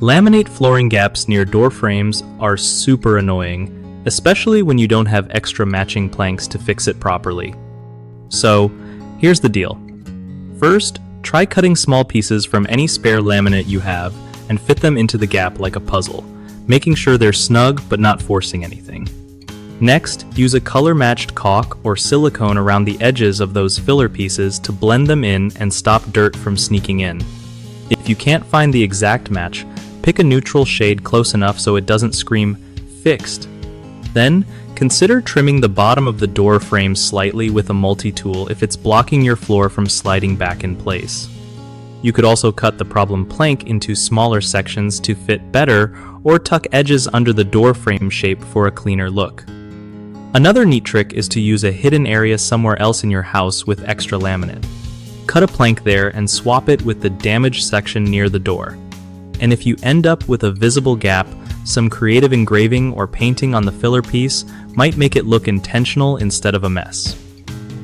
Laminate flooring gaps near door frames are super annoying, especially when you don't have extra matching planks to fix it properly. So, here's the deal. First, try cutting small pieces from any spare laminate you have and fit them into the gap like a puzzle, making sure they're snug but not forcing anything. Next, use a color-matched caulk or silicone around the edges of those filler pieces to blend them in and stop dirt from sneaking in. If you can't find the exact match, pick a neutral shade close enough so it doesn't scream "fixed." Then, consider trimming the bottom of the door frame slightly with a multi-tool if it's blocking your floor from sliding back in place. You could also cut the problem plank into smaller sections to fit better, or tuck edges under the door frame shape for a cleaner look. Another neat trick is to use a hidden area somewhere else in your house with extra laminate. Cut a plank there and swap it with the damaged section near the door. And if you end up with a visible gap, some creative engraving or painting on the filler piece might make it look intentional instead of a mess.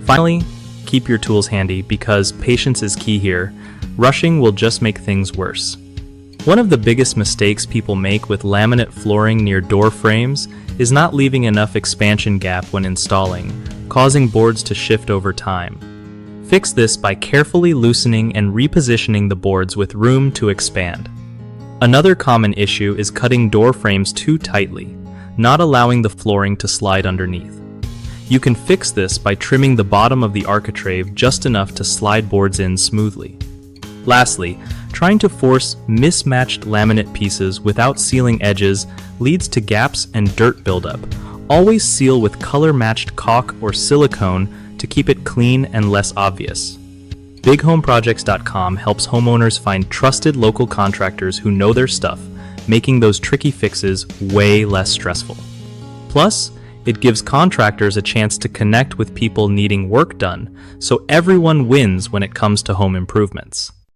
Finally, keep your tools handy because patience is key here. Rushing will just make things worse. One of the biggest mistakes people make with laminate flooring near door frames is not leaving enough expansion gap when installing, causing boards to shift over time. Fix this by carefully loosening and repositioning the boards with room to expand. Another common issue is cutting door frames too tightly, not allowing the flooring to slide underneath. You can fix this by trimming the bottom of the architrave just enough to slide boards in smoothly. Lastly, trying to force mismatched laminate pieces without sealing edges leads to gaps and dirt buildup. Always seal with color-matched caulk or silicone to keep it clean and less obvious. BigHomeProjects.com helps homeowners find trusted local contractors who know their stuff, making those tricky fixes way less stressful. Plus, it gives contractors a chance to connect with people needing work done, so everyone wins when it comes to home improvements.